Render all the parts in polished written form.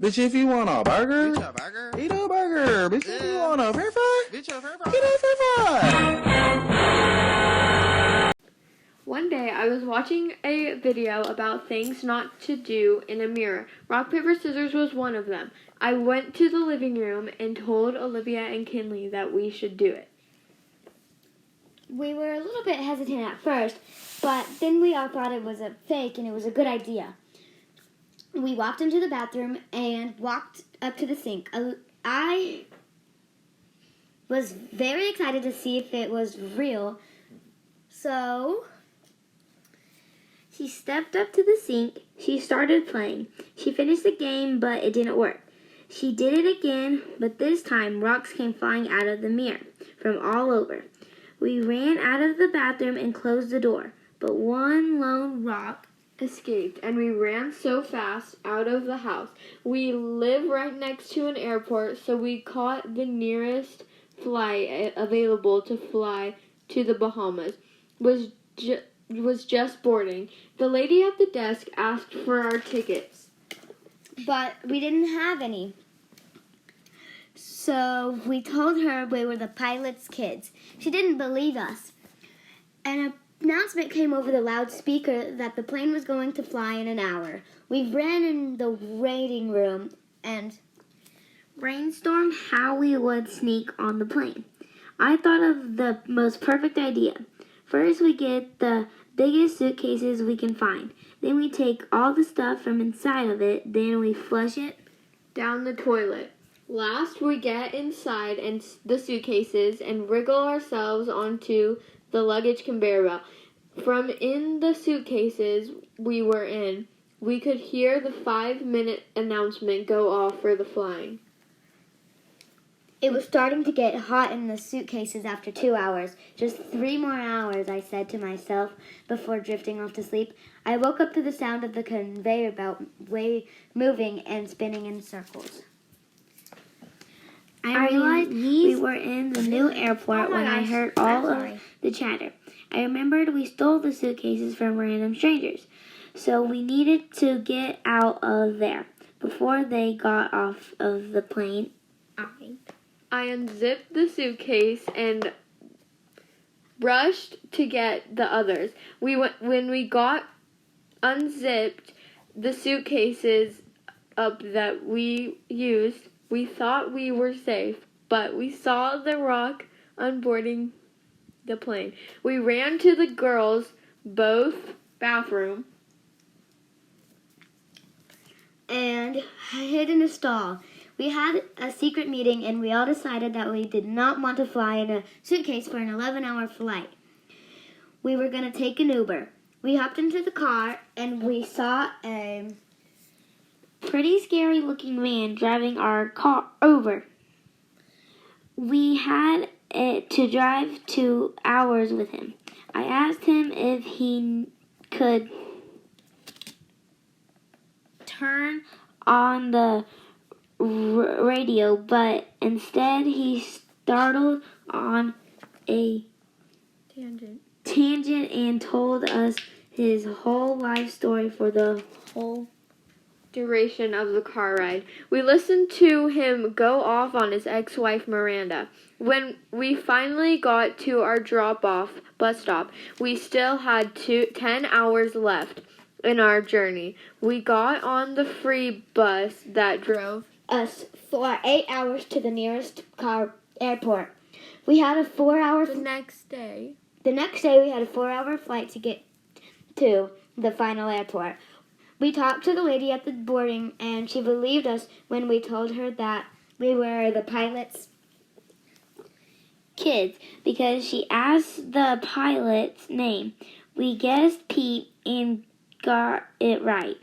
Bitch, if you want a burger, Bitch, a burger? eat a burger. Bitch, if you want a french fry, Bitch, a french fry? get a french fry. One day, I was watching a video about things not to do in a mirror. Rock, paper, scissors was one of them. I went to the living room and told Olivia and Kinley that we should do it. We were a little bit hesitant at first, but then we all thought it was a fake and it was a good idea. We walked into the bathroom and walked up to the sink. I was very excited to see if it was real, so she stepped up to the sink. She started playing. She finished the game, but it didn't work. She did it again, but this time rocks came flying out of the mirror from all over. We ran out of the bathroom and closed the door, but one lone rock Escaped, and we ran so fast out of the house. We live right next to an airport, so we caught the nearest flight available to fly to the Bahamas. Was just boarding. The lady at the desk asked for our tickets, but we didn't have any. So we told her we were the pilot's kids. She didn't believe us. An announcement came over the loudspeaker that the plane was going to fly in an hour. We ran in the waiting room and brainstormed how we would sneak on the plane. I thought of the most perfect idea. First, we get the biggest suitcases we can find. Then we take all the stuff from inside of it. Then we flush it down the toilet. Last, we get inside and the suitcases and wriggle ourselves onto the luggage conveyor belt. From in the suitcases we were in, we could hear the 5-minute announcement go off for the flying. It was starting to get hot in the suitcases after 2 hours. Just 3 more hours, I said to myself before drifting off to sleep. I woke up to the sound of the conveyor belt moving and spinning in circles. I realized we were in the new airport when I heard all of the chatter. I remembered we stole the suitcases from random strangers, so we needed to get out of there before they got off of the plane. I unzipped the suitcase and rushed to get the others. When we got unzipped the suitcases up that we used, we thought we were safe, but we saw the rock unboarding the plane. We ran to the girls' both bathroom and hid in a stall. We had a secret meeting and we all decided that we did not want to fly in a suitcase for an 11-hour flight. We were going to take an Uber. We hopped into the car and we saw a pretty scary looking man driving our car over. We had to drive 2 hours with him. I asked him if he could turn on the radio, but instead he started on a tangent and told us his whole life story for the whole duration of the car ride. We listened to him go off on his ex-wife Miranda. When we finally got to our drop-off bus stop, we still had 10 hours left in our journey. We got on the free bus that drove us for 8 hours to the nearest airport. We had a 4-hour The next day we had a 4-hour flight to get to the final airport. We talked to the lady at the boarding, and she believed us when we told her that we were the pilot's kids because she asked the pilot's name. We guessed Pete and got it right.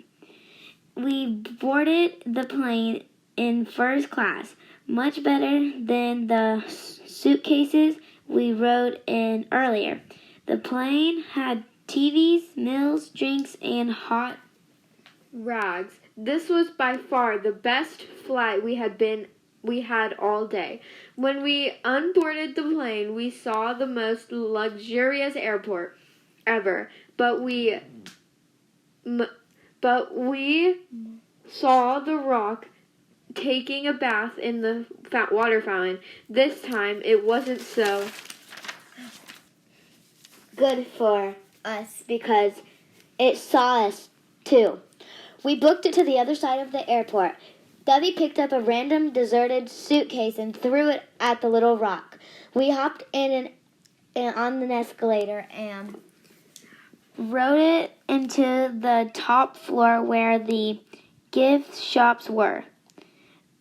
We boarded the plane in first class, much better than the suitcases we rode in earlier. The plane had TVs, meals, drinks, and hot rags. This was by far the best flight we had all day. When we unboarded the plane, we saw the most luxurious airport ever, but we saw the rock taking a bath in the water fountain. This time, it wasn't so good for us because it saw us too. We booked it to the other side of the airport. Debbie picked up a random deserted suitcase and threw it at the little rock. We hopped in on an escalator and rode it into the top floor where the gift shops were.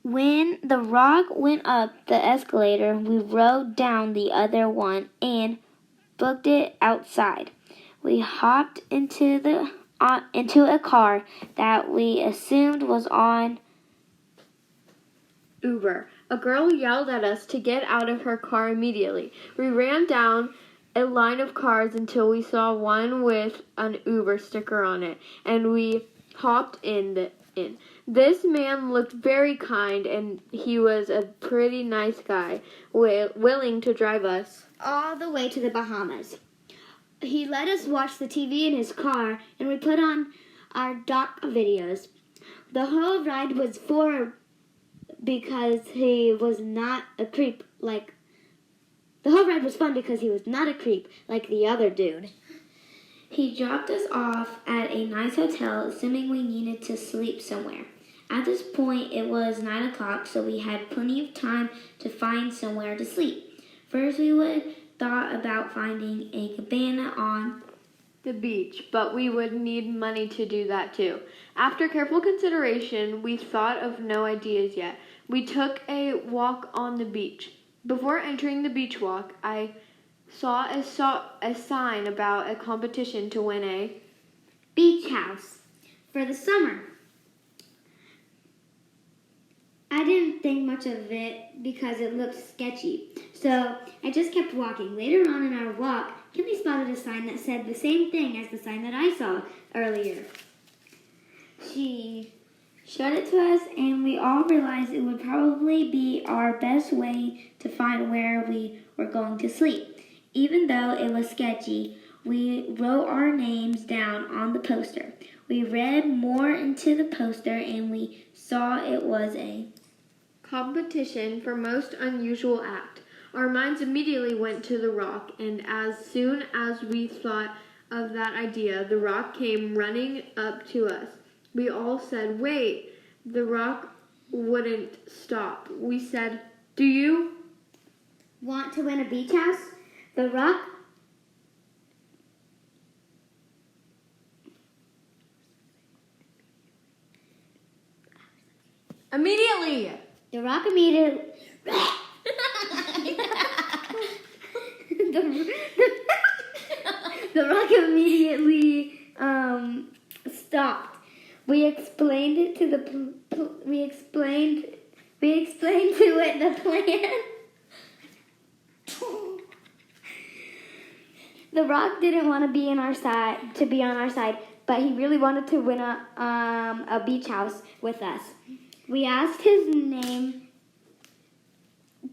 When the rock went up the escalator, we rode down the other one and booked it outside. We hopped into a car that we assumed was on Uber. A girl yelled at us to get out of her car immediately. We ran down a line of cars until we saw one with an Uber sticker on it, and we hopped in. This man looked very kind, and he was a pretty nice guy, willing to drive us all the way to the Bahamas. He let us watch the TV in his car, and we put on our D.O.K videos. The whole ride was because he was not a creep like... The whole ride was fun because he was not a creep like the other dude. He dropped us off at a nice hotel, assuming we needed to sleep somewhere. At this point, it was 9 o'clock, so we had plenty of time to find somewhere to sleep. First, we thought about finding a cabana on the beach, but we would need money to do that too. After careful consideration, we thought of no ideas yet. We took a walk on the beach. Before entering the beach walk, I saw a sign about a competition to win a beach house for the summer. I didn't think much of it because it looked sketchy, so I just kept walking. Later on in our walk, Kimmy spotted a sign that said the same thing as the sign that I saw earlier. She showed it to us, and we all realized it would probably be our best way to find where we were going to sleep. Even though it was sketchy, we wrote our names down on the poster. We read more into the poster, and we saw it was a competition for most unusual act. Our minds immediately went to the rock, and as soon as we thought of that idea, the rock came running up to us. We all said, "Wait." The rock wouldn't stop. We said, "Do you want to win a beach house?" The rock immediately. The rock immediately the rock immediately stopped. We explained to it the plan. The rock didn't want to be on our side, but he really wanted to win a beach house with us. We asked his name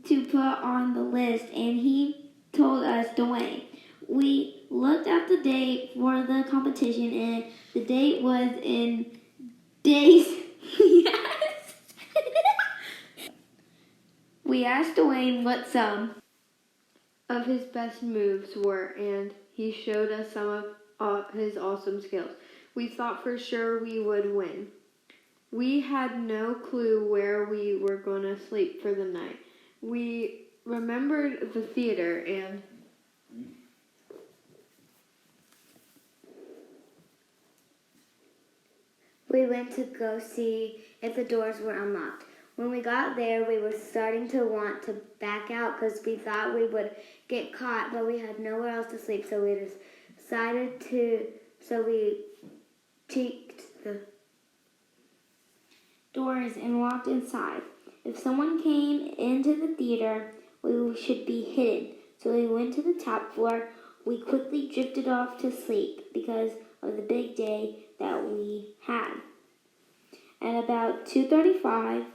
to put on the list, and he told us Dwayne. We looked at the date for the competition, and the date was in days. Yes. We asked Dwayne what some of his best moves were, and he showed us some of his awesome skills. We thought for sure we would win. We had no clue where we were going to sleep for the night. We remembered the theater, and we went to go see if the doors were unlocked. When we got there, we were starting to want to back out because we thought we would get caught, but we had nowhere else to sleep, so we decided we cheeked the doors and walked inside. If someone came into the theater, we should be hidden. So we went to the top floor. We quickly drifted off to sleep because of the big day that we had. At about 2:35,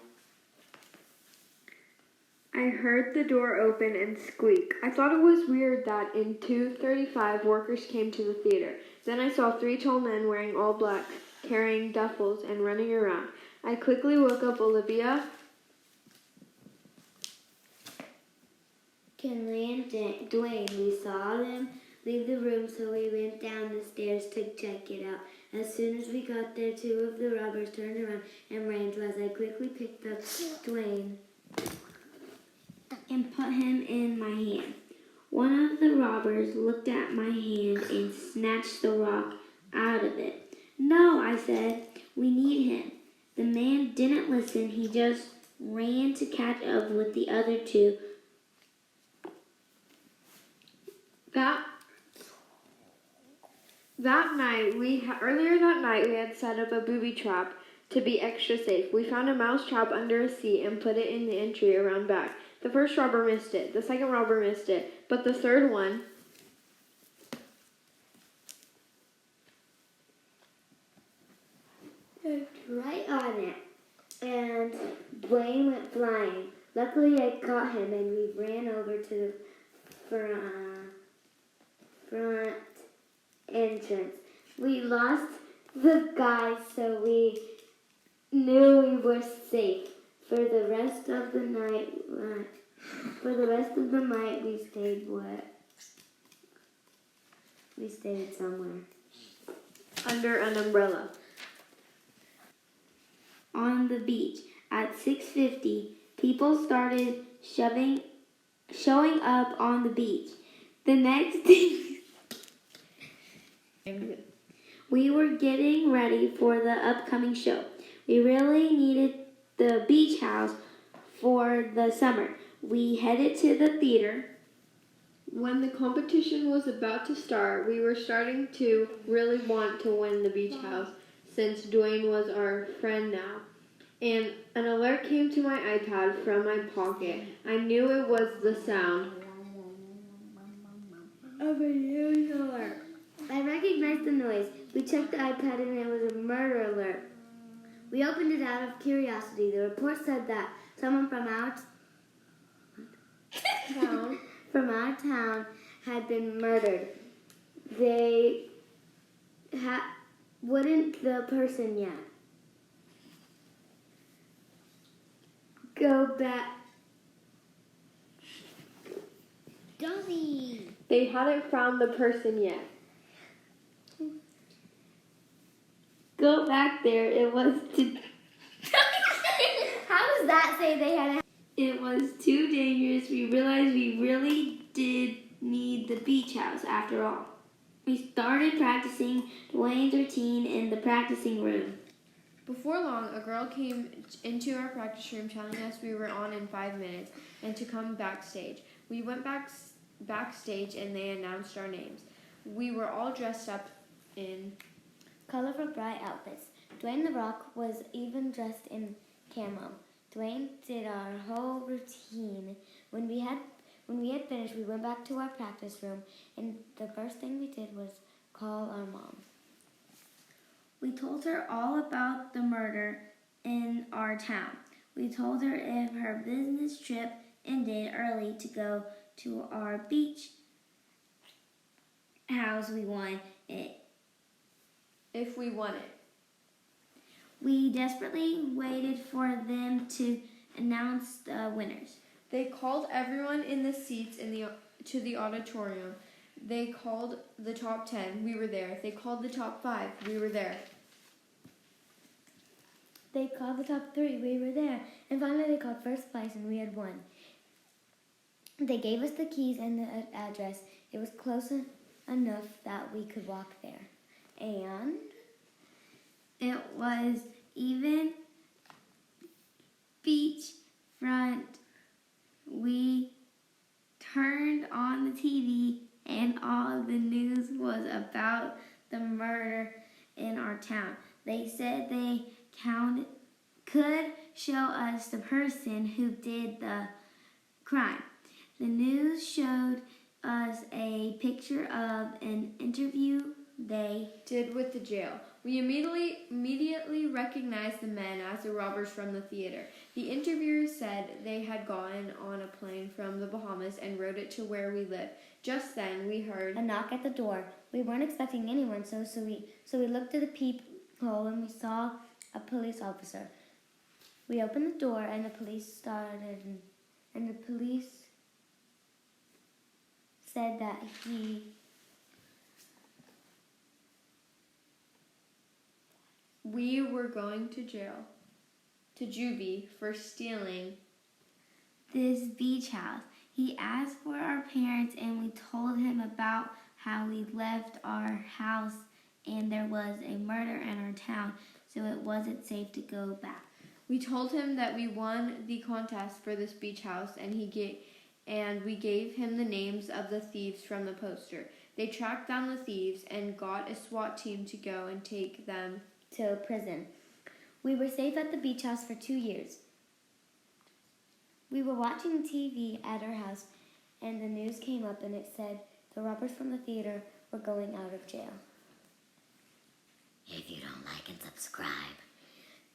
I heard the door open and squeak. I thought it was weird that in 2:35 workers came to the theater. Then I saw 3 tall men wearing all black, carrying duffels and running around. I quickly woke up Olivia. Kinley and Dwayne, we saw them leave the room, so we went down the stairs to check it out. As soon as we got there, two of the robbers turned around and ran to us. I quickly picked up Dwayne and put him in my hand. One of the robbers looked at my hand and snatched the rock out of it. No, I said, we need him. The man didn't listen. He just ran to catch up with the other two. Earlier that night, we had set up a booby trap to be extra safe. We found a mouse trap under a seat and put it in the entry around back. The first robber missed it. The second robber missed it. But the third one... right on it, and Dwayne went flying. Luckily, I caught him, and we ran over to the front entrance. We lost the guy, so we knew we were safe. For the rest of the night, we stayed We stayed somewhere under an umbrella. On the beach at 6:50, people started showing up on the beach. The next day, we were getting ready for the upcoming show. We really needed the beach house for the summer. We headed to the theater. When the competition was about to start, we were starting to really want to win the beach house, since Dwayne was our friend now. And an alert came to my iPad from my pocket. I knew it was the sound of a news alert. I recognized the noise. We checked the iPad and it was a murder alert. We opened it out of curiosity. The report said that someone from our town had been murdered. They wouldn't the person yet go back. Dummy. They hadn't found the person yet. Go back there. It was too. How does that say they had? It was too dangerous. We realized we really did need the beach house after all. We started practicing Dwayne's routine in the practicing room. Before long, a girl came into our practice room telling us we were on in 5 minutes and to come backstage. We went backstage and they announced our names. We were all dressed up in colorful, bright outfits. Dwayne The Rock was even dressed in camo. Dwayne did our whole routine. When we had finished, we went back to our practice room, and the first thing we did was call our mom. We told her all about the murder in our town. We told her if her business trip ended early to go to our beach house, we won it. If we won it. We desperately waited for them to announce the winners. They called everyone in the seats to the auditorium. They called the top 10. We were there. They called the top 5. We were there. They called the top 3. We were there. And finally they called first place and we had won. They gave us the keys and the address. It was close enough that we could walk there. And it was even beachfront. We turned on the TV and all the news was about the murder in our town. They said they could show us the person who did the crime. The news showed us a picture of an interview they did with the jail. We immediately recognized the men as the robbers from the theater. The interviewers said they had gotten on a plane from the Bahamas and rode it to where we lived. Just then, we heard a knock at the door. We weren't expecting anyone, so we looked at the peephole and we saw a police officer. We opened the door and the police said that we were going to jail, to juvie, for stealing this beach house. He asked for our parents and we told him about how we left our house and there was a murder in our town, so it wasn't safe to go back. We told him that we won the contest for this beach house, and we gave him the names of the thieves from the poster. They tracked down the thieves and got a SWAT team to go and take them to prison. We were safe at the beach house for 2 years. We were watching TV at our house, and the news came up and it said the robbers from the theater were going out of jail. If you don't like and subscribe,